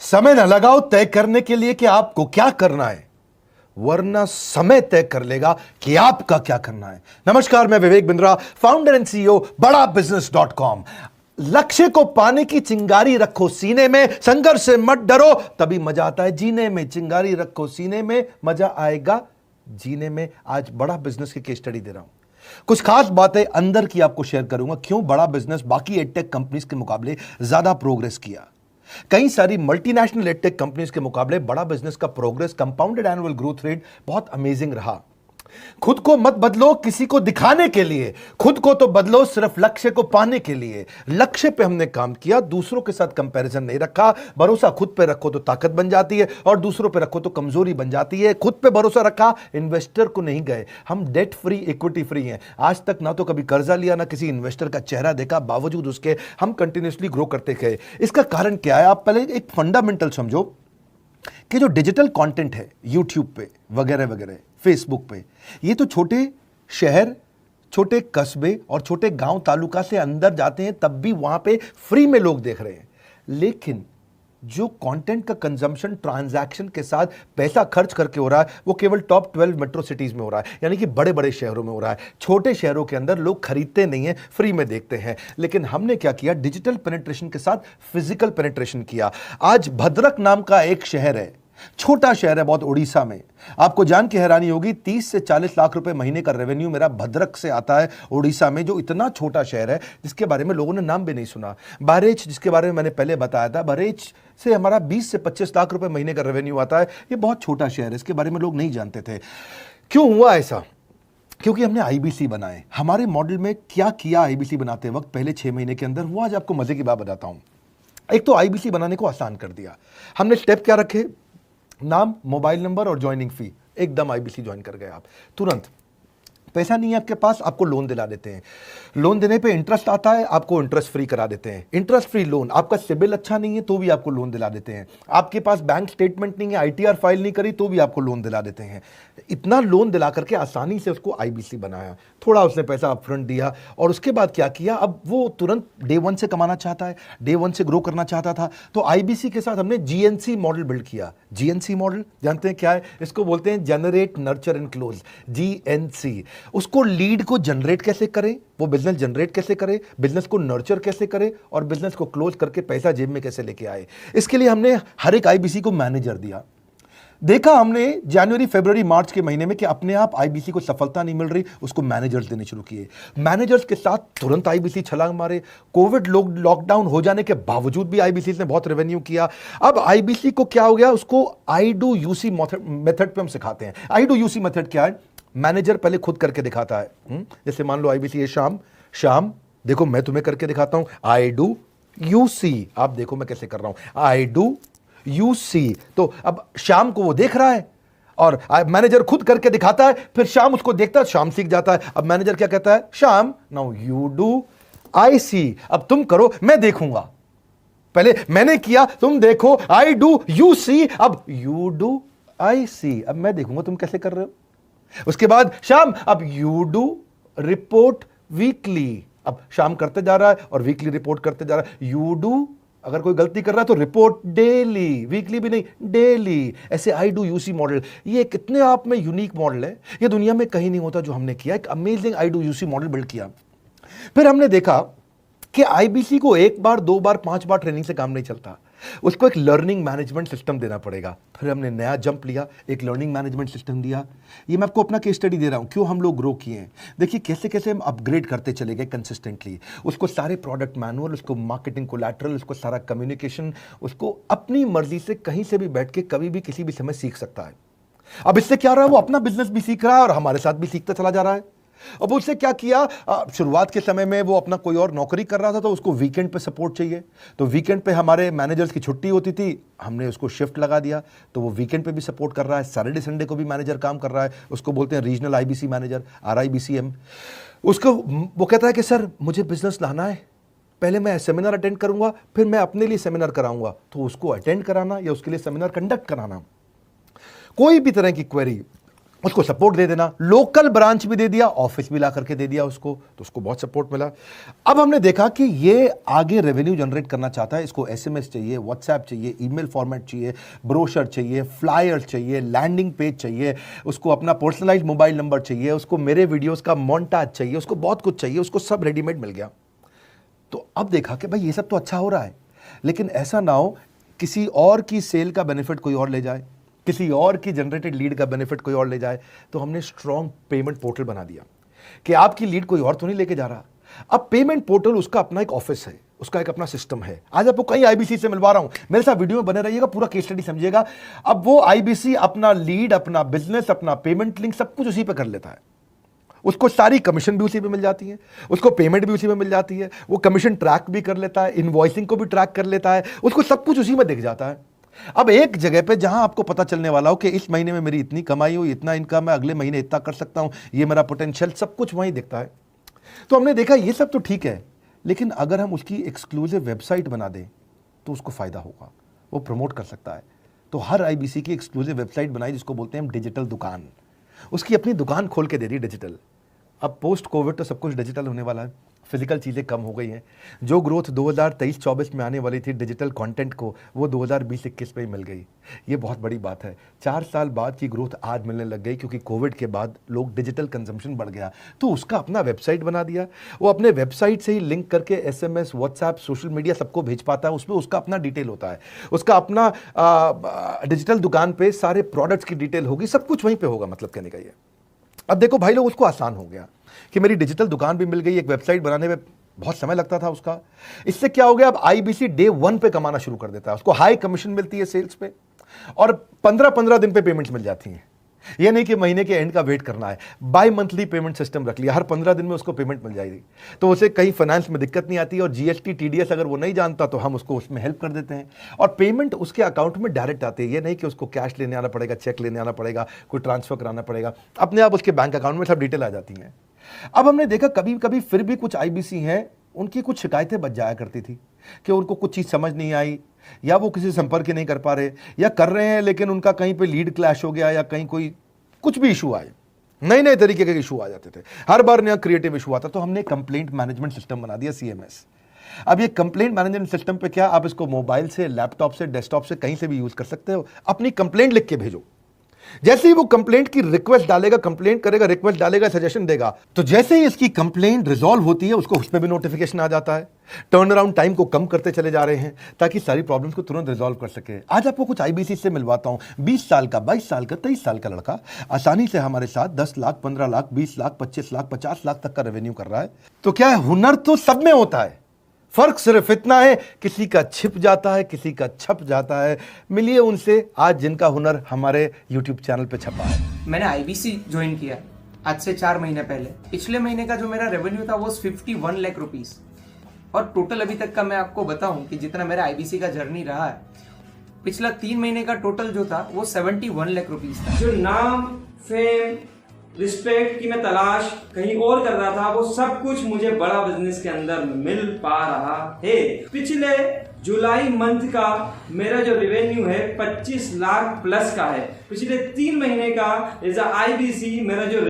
समय न लगाओ तय करने के लिए कि आपको क्या करना है, वरना समय तय कर लेगा कि आपका क्या करना है। नमस्कार, मैं Vivek Bindra, founder and CEO बड़ा बिजनेस .com। लक्ष्य को पाने की चिंगारी रखो सीने में, संघर्ष से मत डरो, तभी मजा आता है जीने में। चिंगारी रखो सीने में, मजा आएगा जीने में। आज बड़ा बिजनेस की केस स्टडी दे रहा हूं, कुछ खास बातें अंदर की आपको शेयर करूंगा, क्यों बड़ा बिजनेस बाकी एडटेक कंपनीज के मुकाबले ज्यादा प्रोग्रेस किया। कई सारी मल्टीनेशनल एडटेक कंपनीज के मुकाबले बड़ा बिजनेस का progress, compounded annual growth rate बहुत अमेजिंग रहा। खुद को मत बदलो किसी को दिखाने के लिए, खुद को तो बदलो सिर्फ लक्ष्य को पाने के लिए। लक्ष्य पे हमने काम किया, दूसरों के साथ कंपैरिजन नहीं रखा। भरोसा खुद पे रखो तो ताकत बन जाती है, और दूसरों पे रखो तो कमजोरी बन जाती है। खुद पे भरोसा रखा, इन्वेस्टर को नहीं गए। हम डेट फ्री, इक्विटी फ्री हैं। आज तक ना तो कभी कर्जा लिया, ना किसी इन्वेस्टर का चेहरा देखा, बावजूद उसके हम कंटिन्यूसली ग्रो करते गए। इसका कारण क्या है? आप पहले एक फंडामेंटल समझो कि जो डिजिटल कंटेंट है यूट्यूब पे वगैरह वगैरह, फेसबुक पे, ये तो छोटे शहर, छोटे कस्बे और छोटे गांव तालुका से अंदर जाते हैं, तब भी वहां पे फ्री में लोग देख रहे हैं। लेकिन जो कंटेंट का कंजम्पशन ट्रांजैक्शन के साथ पैसा खर्च करके हो रहा है, वो केवल टॉप 12 मेट्रो सिटीज में हो रहा है, यानी कि बड़े बड़े शहरों में हो रहा है। छोटे शहरों के अंदर लोग खरीदते नहीं हैं, फ्री में देखते हैं। लेकिन हमने क्या किया? डिजिटल पेनिट्रेशन के साथ फिजिकल पेनिट्रेशन किया। आज भद्रक नाम का एक शहर है, छोटा शहर है बहुत, उड़ीसा में। आपको जान के हैरानी होगी, 30 से 40 लाख रुपए महीने का रेवेन्यू मेरा भद्रक से आता है, उड़ीसा में, जो इतना छोटा शहर है जिसके बारे में लोगों ने नाम भी नहीं सुना। बहरेच, जिसके बारे में मैंने पहले बताया था, बहरेच से हमारा 20 से 25 लाख रुपए महीने का रेवेन्यू आता है। ये बहुत छोटा शहर है, इसके बारे में लोग नहीं जानते थे। क्यों हुआ ऐसा? क्योंकि हमने आईबीसी बनाए। हमारे मॉडल में क्या किया आईबीसी बनाते वक्त पहले 6 महीने के अंदर, वो आज आपको मजे की बात बताता हूं। एक तो आईबीसी बनाने को आसान कर दिया। हमने स्टेप क्या रखे? नाम, मोबाइल नंबर और ज्वाइनिंग फी, एकदम आईबीसी ज्वाइन कर गए आप तुरंत। पैसा नहीं है आपके पास, आपको लोन दिला देते हैं। लोन देने पे इंटरेस्ट आता है, आपको इंटरेस्ट फ्री करा देते हैं। Interest free loan. आपका सिबिल अच्छा नहीं है तो भी आपको लोन दिला देते हैं। आपके पास बैंक स्टेटमेंट नहीं है, आईटीआर फाइल नहीं करी तो भी आपको लोन दिला देते हैं। इतना लोन दिला करके आसानी से उसको आईबीसी बनाया। थोड़ा उसने पैसा अपफ्रंट दिया, और उसके बाद क्या किया? अब वो तुरंत डे 1 से कमाना चाहता है, डे 1 से ग्रो करना चाहता था, तो आईबीसी के साथ हमने जीएनसी मॉडल बिल्ड किया। जीएनसी मॉडल जानते हैं क्या है? इसको बोलते हैं generate, nurture and close, GNC. उसको लीड को जनरेट कैसे करें, वो बिजनेस जनरेट कैसे करे, बिजनेस को नर्चर कैसे करे, और बिजनेस को क्लोज करके पैसा जेब में कैसे लेके आए। इसके लिए हमने हर एक आईबीसी को मैनेजर दिया। देखा हमने जनवरी, फरवरी, मार्च के महीने में कि अपने आप आईबीसी को सफलता नहीं मिल रही, उसको मैनेजर्स देने शुरू किए। मैनेजर्स के साथ तुरंत आईबीसी छलांग मारे। कोविड लॉकडाउन हो जाने के बावजूद भी आईबीसी ने बहुत रेवेन्यू किया। अब आईबीसी को क्या हो गया? उसको आई डू यूसी मेथड पे हम सिखाते हैं। आई डू यूसी मेथड क्या है? मैनेजर पहले खुद करके दिखाता है। जैसे मान लो आईबीसी है, शाम देखो मैं तुम्हें करके दिखाता हूं, आई डू यू सी। आप देखो मैं कैसे कर रहा हूं, आई डू यू सी। तो अब शाम को वो देख रहा है, और मैनेजर खुद करके दिखाता है, फिर शाम उसको देखता है, शाम सीख जाता है। अब मैनेजर क्या कहता है? शाम, नाउ यू डू, आई सी। अब तुम करो, मैं देखूंगा। पहले मैंने किया, तुम देखो, आई डू यू सी, अब यू डू आई सी, अब मैं देखूंगा तुम कैसे कर रहे हो। उसके बाद शाम, अब यू डू रिपोर्ट वीकली। अब शाम करते जा रहा है और वीकली रिपोर्ट करते जा रहा है। यू डू, अगर कोई गलती कर रहा है तो रिपोर्ट डेली, वीकली भी नहीं, डेली। ऐसे आई डू यूसी मॉडल, ये कितने आप में यूनिक मॉडल है, ये दुनिया में कहीं नहीं होता जो हमने किया। एक amazing I do UC model build किया। फिर हमने देखा कि आईबीसी को 1 बार, 2 बार, 5 बार ट्रेनिंग से काम नहीं चलता, उसको एक लर्निंग मैनेजमेंट सिस्टम देना पड़ेगा। फिर हमने नया जंप लिया, एक लर्निंग मैनेजमेंट सिस्टम दिया। ये मैं आपको अपना केस स्टडी दे रहा हूं, क्यों हम लोग ग्रो किए हैं। देखिए कैसे कैसे हम अपग्रेड करते चले गए कंसिस्टेंटली। उसको सारे प्रोडक्ट मैनुअल, उसको मार्केटिंग कोलैटरल, उसको सारा कम्युनिकेशन, उसको अपनी मर्जी से कहीं से भी बैठ के कभी भी किसी भी समय सीख सकता है। अब इससे क्या रहा है? वो अपना बिजनेस भी सीख रहा है और हमारे साथ भी सीखता चला जा रहा है। अब उससे क्या किया? शुरुआत के समय में वो अपना कोई और नौकरी कर रहा था, तो उसको वीकेंड पे सपोर्ट चाहिए। तो वीकेंड पे हमारे मैनेजर्स की छुट्टी होती थी, हमने उसको शिफ्ट लगा दिया, तो वो वीकेंड पे भी सपोर्ट कर रहा है। सैटरडे संडे को भी मैनेजर काम कर रहा है, उसको बोलते हैं रीजनल आईबीसी मैनेजर, RIBCM। उसको वो कहता है कि सर मुझे बिजनेस लाना है, पहले मैं सेमिनार अटेंड करूंगा, फिर मैं अपने लिए सेमिनार कराऊंगा। तो उसको अटेंड कराना या उसके लिए सेमिनार कंडक्ट कराना, कोई भी तरह की क्वेरी, उसको सपोर्ट दे देना, लोकल ब्रांच भी दे दिया, ऑफिस भी ला करके दे दिया उसको, तो उसको बहुत सपोर्ट मिला। अब हमने देखा कि ये आगे रेवेन्यू जनरेट करना चाहता है, इसको एसएमएस चाहिए, व्हाट्सएप चाहिए, ईमेल फॉर्मेट चाहिए, ब्रोशर चाहिए, फ्लायर चाहिए, लैंडिंग पेज चाहिए, उसको अपना पर्सनलाइज्ड मोबाइल नंबर चाहिए, उसको मेरे वीडियोस का मोन्टाज चाहिए, उसको बहुत कुछ चाहिए, उसको सब रेडीमेड मिल गया। तो अब देखा कि भाई ये सब तो अच्छा हो रहा है, लेकिन ऐसा ना हो किसी और की सेल का बेनिफिट कोई और ले जाए, किसी और की जनरेटेड लीड का बेनिफिट कोई और ले जाए। तो हमने स्ट्रॉन्ग पेमेंट पोर्टल बना दिया कि आपकी लीड कोई और तो नहीं लेके जा रहा। अब पेमेंट पोर्टल उसका अपना एक ऑफिस है, उसका एक अपना सिस्टम है। आज आपको कई आईबीसी से मिलवा रहा हूं, मेरे साथ वीडियो में बने रहिएगा, पूरा केस स्टडी समझिएगा। अब वो आईबीसी अपना लीड, अपना बिजनेस, अपना पेमेंट लिंक सब कुछ उसी पे कर लेता है। उसको सारी कमीशन भी उसी पे मिल जाती है, उसको पेमेंट भी उसी में मिल जाती है, वो कमीशन ट्रैक भी कर लेता है, इनवॉइसिंग को भी ट्रैक कर लेता है, उसको सब कुछ उसी में दिख जाता है। अब एक जगह पे जहां आपको पता चलने वाला हो कि इस महीने में मेरी इतनी कमाई हुई, इतना इनकम है, अगले महीने इतना कर सकता हूं, ये मेरा पोटेंशियल, सब कुछ वहीं दिखता है। तो हमने देखा ये सब तो ठीक है, लेकिन अगर हम उसकी एक्सक्लूसिव वेबसाइट बना दें तो उसको फायदा होगा, वो प्रमोट कर सकता है। तो हर आईबीसी की एक्सक्लूसिव वेबसाइट बनाई, जिसको बोलते हैं हम डिजिटल दुकान। उसकी अपनी दुकान खोल के दे दी डिजिटल। अब पोस्ट कोविड तो सब कुछ डिजिटल होने वाला है, फिजिकल चीज़ें कम हो गई हैं। जो ग्रोथ 2023-24 में आने वाली थी डिजिटल कंटेंट को, वो 2020-21 में ही मिल गई। ये बहुत बड़ी बात है। 4 साल बाद की ग्रोथ आज मिलने लग गई, क्योंकि कोविड के बाद लोग डिजिटल कंजम्पशन बढ़ गया। तो उसका अपना वेबसाइट बना दिया, वो अपने वेबसाइट से ही लिंक करके एसएमएस, व्हाट्सएप, सोशल मीडिया सबको भेज पाता है। उसमें उसका अपना डिटेल होता है, उसका अपना डिजिटल दुकान पे सारे प्रोडक्ट्स की डिटेल होगी, सब कुछ वहीं पर होगा। मतलब कहने का ये, अब देखो भाई लोग, उसको आसान हो गया कि मेरी डिजिटल दुकान भी मिल गई। एक वेबसाइट बनाने में बहुत समय लगता था उसका। इससे क्या हो गया, अब आईबीसी डे 1 पे कमाना शुरू कर देता है। उसको हाई कमीशन मिलती है सेल्स पे, और 15-15 दिन पे पेमेंट्स मिल जाती हैं। ये नहीं कि महीने के एंड का वेट करना है, बाई मंथली पेमेंट सिस्टम रख लिया, हर 15 दिन में उसको पेमेंट मिल जाएगी। तो उसे कहीं फाइनेंस में दिक्कत नहीं आती, और जीएसटी, टीडीएस अगर वो नहीं जानता तो हम उसको उसमें हेल्प कर देते हैं, और पेमेंट उसके अकाउंट में डायरेक्ट आती है। ये नहीं कि उसको कैश लेने आना पड़ेगा, चेक लेने आना पड़ेगा, कोई ट्रांसफर कराना पड़ेगा, अपने आप उसके बैंक अकाउंट में सब डिटेल आ जाती हैं। अब हमने देखा कभी कभी फिर भी कुछ आईबीसी हैं, उनकी कुछ शिकायतें बच जाया करती थी कि उनको कुछ चीज़ समझ नहीं आई, या वो किसी संपर्क ही नहीं कर पा रहे, या कर रहे हैं लेकिन उनका कहीं पे लीड क्लैश हो गया, या कहीं कोई कुछ भी इशू आए, नए नए तरीके के इशू आ जाते थे, हर बार नया क्रिएटिव इशू आता। तो हमने कंप्लेंट मैनेजमेंट सिस्टम बना दिया, सीएमएस। अब ये कंप्लेंट मैनेजमेंट सिस्टम पे क्या, आप इसको मोबाइल से, लैपटॉप से, डेस्कटॉप से, कहीं से भी यूज कर सकते हो। अपनी कंप्लेंट लिख के भेजो, जैसे ही वो कंप्लेंट की रिक्वेस्ट डालेगा, कंप्लेंट करेगा, रिक्वेस्ट डालेगा, सजेशन देगा, तो जैसे ही इसकी कंप्लेंट रिजॉल्व होती है उसको उस पर भी नोटिफिकेशन आ जाता है। टर्न अराउंड टाइम को कम करते चले जा रहे हैं, ताकि सारी प्रॉब्लम्स को तुरंत रिजॉल्व कर सके। आज आपको कुछ आईबीसी से मिलवाता हूं। 20 साल का, 22 साल का, 23 साल का लड़का आसानी से हमारे साथ 10 लाख, 15 लाख, 20 लाख, 25 लाख, 50 लाख तक का रेवेन्यू कर रहा है। तो क्या है, हुनर तो सब में होता है, फर्क सिर्फ इतना है, किसी का छिप जाता है, किसी का छप जाता है। मिलिए उनसे आज जिनका हुनर हमारे YouTube चैनल पे छपा है। मैंने आईबीसी ज्वाइन किया आज से 4 महीने पहले। पिछले महीने का जो मेरा रेवेन्यू था वो 51 लाख रुपीस, और टोटल अभी तक का मैं आपको बताऊं कि जितना मेरा आईबीसी का जर्नी रहा है, पिछला 3 महीने का टोटल जो था वो 71 लाख रुपीस था। जो नाम, फेम, रिस्पेक्ट की मैं तलाश कहीं और कर रहा था, वो सब कुछ मुझे बड़ा बिजनेस के अंदर मिल पा रहा है। पिछले जुलाई मंथ का मेरा जो रेवेन्यू है 25 लाख प्लस का है। पिछले 3 महीने का एज अ आईबीसी मेरा जो